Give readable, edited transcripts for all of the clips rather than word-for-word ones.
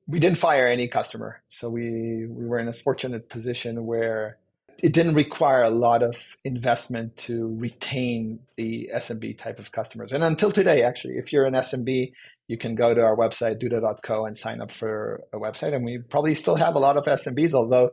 We didn't fire any customer. So we were in a fortunate position where it didn't require a lot of investment to retain the SMB type of customers. And until today, actually, if you're an SMB, you can go to our website, duda.co, and sign up for a website. And we probably still have a lot of SMBs, although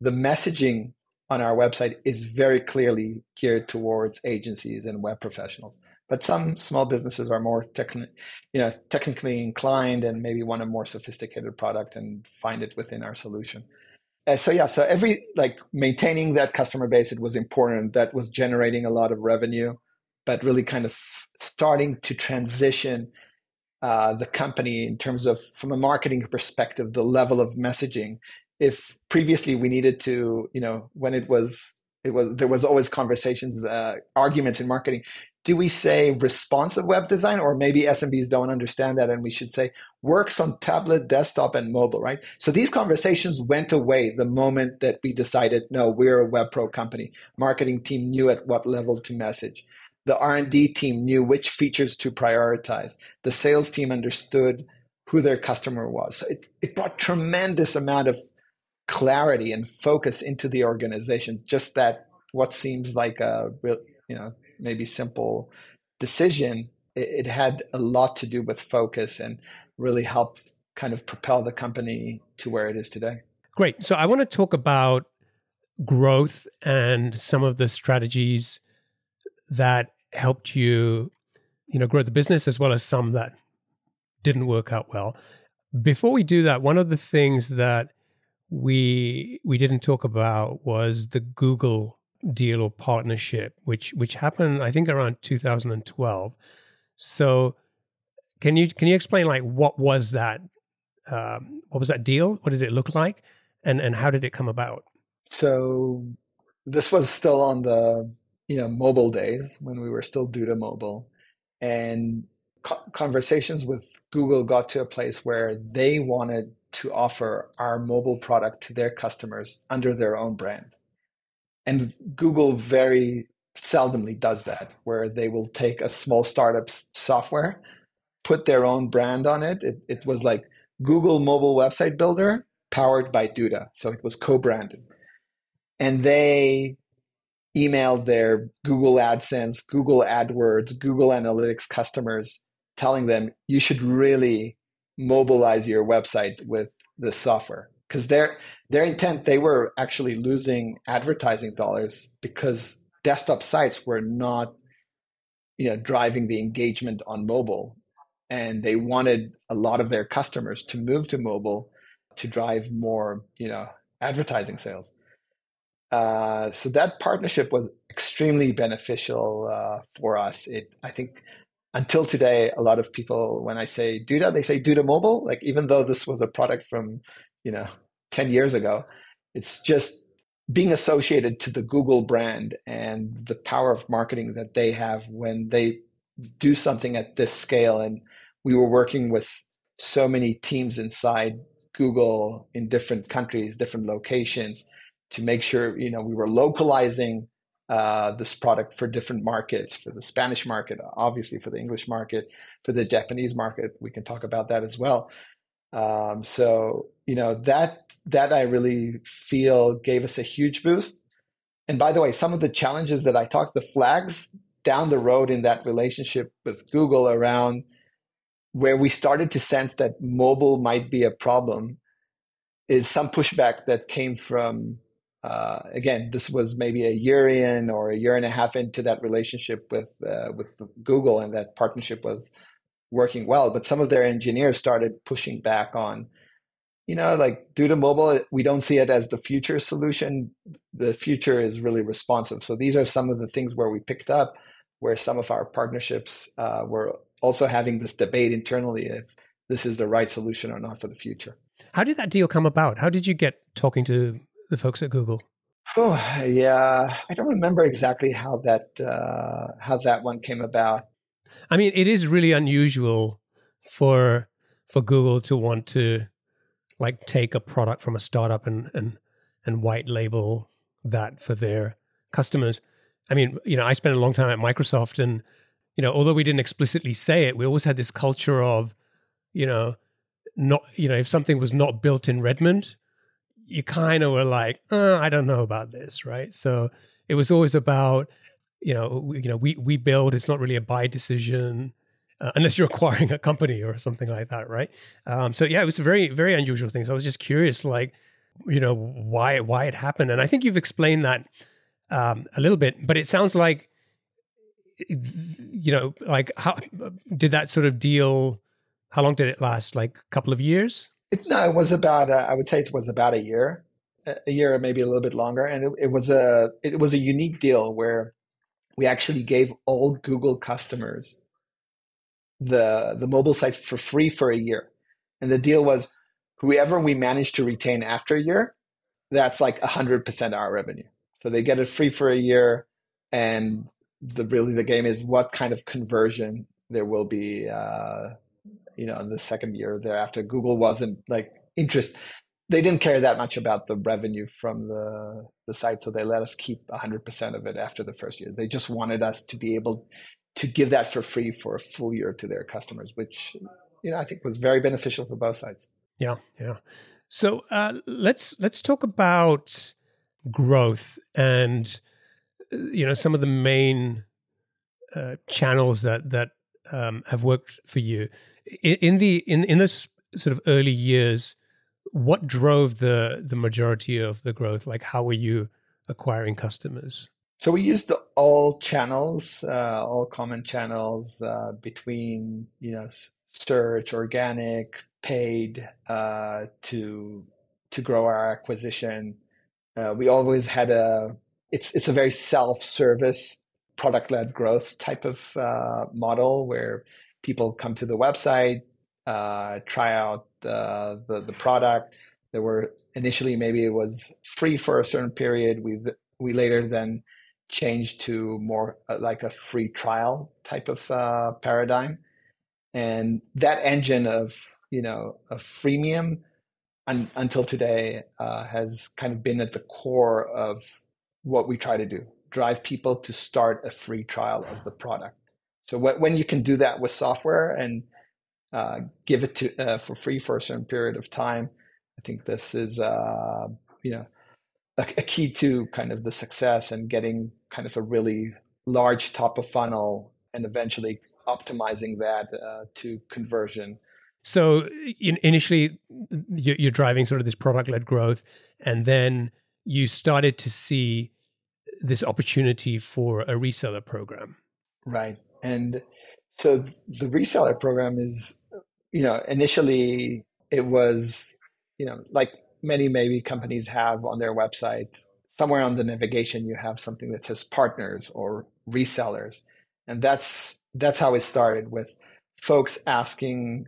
the messaging on our website is very clearly geared towards agencies and web professionals. But some small businesses are more technically inclined and maybe want a more sophisticated product and find it within our solution. So every maintaining that customer base, it was important. That was generating a lot of revenue, but really kind of starting to transition the company in terms of, from a marketing perspective, the level of messaging. If previously we needed to, when there was always conversations, arguments in marketing. Do we say responsive web design, or maybe SMBs don't understand that and we should say works on tablet, desktop, and mobile, right? So these conversations went away the moment that we decided, no, we're a web pro company. Marketing team knew at what level to message. The R&D team knew which features to prioritize. The sales team understood who their customer was. So it brought tremendous amount of clarity and focus into the organization. Just that what seems like a real, maybe simple decision, it had a lot to do with focus and really helped kind of propel the company to where it is today. Great. So I want to talk about growth and some of the strategies that helped you, grow the business, as well as some that didn't work out well. Before we do that, one of the things that we didn't talk about was the Google deal or partnership, which happened, I think, around 2012. So can you explain what was that deal? What did it look like? And how did it come about? So this was still on the mobile days when we were still Duda Mobile, and conversations with Google got to a place where they wanted to offer our mobile product to their customers under their own brand. And Google very seldomly does that, where they will take a small startup's software, put their own brand on it. It was like Google Mobile Website Builder powered by Duda. So it was co-branded. And they emailed their Google AdSense, Google AdWords, Google Analytics customers, telling them you should really mobilize your website with this software. Because their intent, they were actually losing advertising dollars because desktop sites were not driving the engagement on mobile. And they wanted a lot of their customers to move to mobile to drive more advertising sales. So that partnership was extremely beneficial for us. I think until today, a lot of people, when I say Duda, they say Duda Mobile. Like, even though this was a product from 10 years ago, it's just being associated to the Google brand and the power of marketing that they have when they do something at this scale. And we were working with so many teams inside Google in different countries, different locations, to make sure we were localizing this product for different markets, for the Spanish market, obviously for the English market, for the Japanese market. We can talk about that as well. So that I really feel gave us a huge boost. And by the way, some of the challenges that I talked, the flags down the road in that relationship with Google around where we started to sense that mobile might be a problem, is some pushback that came from, again, this was maybe a year in or a year and a half into that relationship with Google, and that partnership was working well. But some of their engineers started pushing back on, Duda Mobile, we don't see it as the future solution. The future is really responsive. So these are some of the things where we picked up, where some of our partnerships were also having this debate internally if this is the right solution or not for the future. How did that deal come about? How did you get talking to the folks at Google? Oh, yeah. I don't remember exactly how that one came about. I mean, it is really unusual for Google to want to take a product from a startup and white label that for their customers. I mean, I spent a long time at Microsoft, and although we didn't explicitly say it, we always had this culture of, not, if something was not built in Redmond, you kind of were like, I don't know about this, right? So it was always about, we build. It's not really a buy decision, unless you're acquiring a company or something like that, right? So yeah, it was a very, very unusual thing. So I was just curious, like, why it happened, and I think you've explained that a little bit. But it sounds like, like, how did that sort of deal? How long did it last? Like a couple of years? No, it was about I would say it was about a year, maybe a little bit longer, and it was a unique deal where we actually gave all Google customers the mobile site for free for a year, and the deal was whoever we managed to retain after a year, that's like 100% our revenue. So they get it free for a year, and the game is what kind of conversion there will be in the second year thereafter. Google wasn't like interest. They didn't care that much about the revenue from the site, so they let us keep 100% of it after the first year. They just wanted us to be able to give that for free for a full year to their customers, which I think was very beneficial for both sides. Yeah, yeah. So let's talk about growth and some of the main channels that have worked for you in this sort of early years. What drove the majority of the growth? Like, how were you acquiring customers? So we used all channels, all common channels between search, organic, paid to grow our acquisition. We always had it's a very self-service, product-led growth type of model where people come to the website, try out the product. There were initially maybe it was free for a certain period. We later then changed to more like a free trial type of paradigm, and that engine of a freemium until today has kind of been at the core of what we try to do: drive people to start a free trial of the product. So when you can do that with software and give it to for free for a certain period of time, I think this is a key to kind of the success and getting kind of a really large top of funnel and eventually optimizing that to conversion. So initially, you're driving sort of this product-led growth, and then you started to see this opportunity for a reseller program. Right. And so the reseller program is, initially it was, like many maybe companies have on their website, somewhere on the navigation, you have something that says partners or resellers. And that's how it started, with folks asking.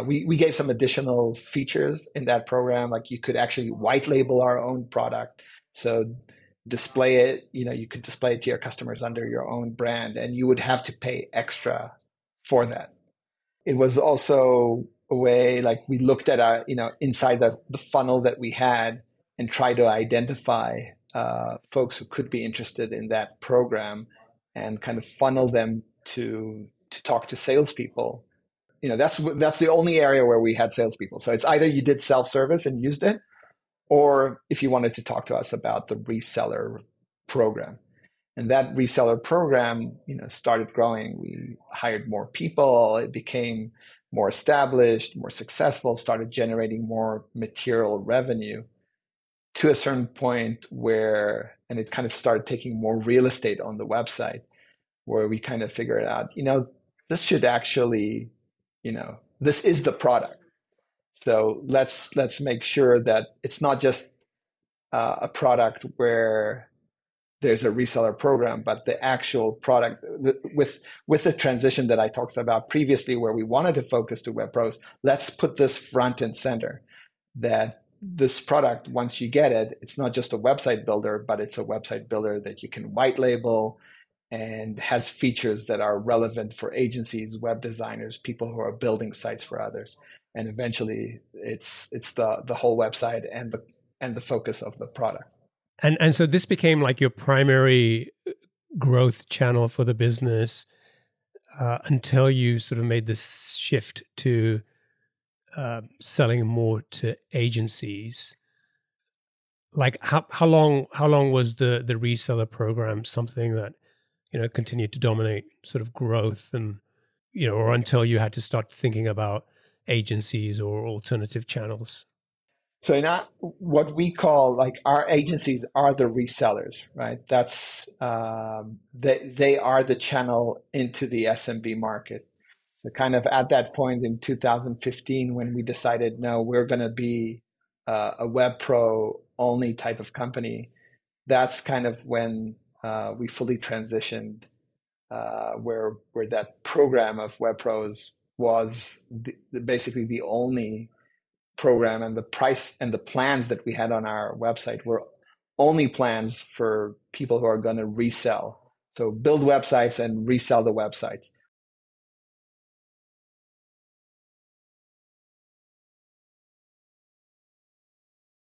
We gave some additional features in that program, like you could actually white label our own product. So display it, you could display it to your customers under your own brand, and you would have to pay extra for that. It was also a way, like, we looked at our, inside the funnel that we had and tried to identify folks who could be interested in that program and kind of funnel them to talk to salespeople. That's the only area where we had salespeople. So it's either you did self-service and used it, or if you wanted to talk to us about the reseller program. And that reseller program, started growing. We hired more people. It became more established, more successful, started generating more material revenue to a certain point where, and it kind of started taking more real estate on the website, where we kind of figured out, this should actually, this is the product. So let's make sure that it's not just a product where there's a reseller program, but the actual product with the transition that I talked about previously, where we wanted to focus to web pros. Let's put this front and center, that this product, once you get it, it's not just a website builder, but it's a website builder that you can white label and has features that are relevant for agencies, web designers, people who are building sites for others. And eventually it's the whole website and the focus of the product. And so this became like your primary growth channel for the business until you sort of made this shift to selling more to agencies. Like how long was the reseller program something that continued to dominate sort of growth, and or until you had to start thinking about agencies or alternative channels? So not what we call like our agencies are the resellers, right? That's they are the channel into the SMB market. So kind of at that point in 2015, when we decided, no, we're going to be a web pro only type of company, that's kind of when we fully transitioned, where that program of web pros was basically the only program, and the price and the plans that we had on our website were only plans for people who are going to resell. So build websites and resell the websites.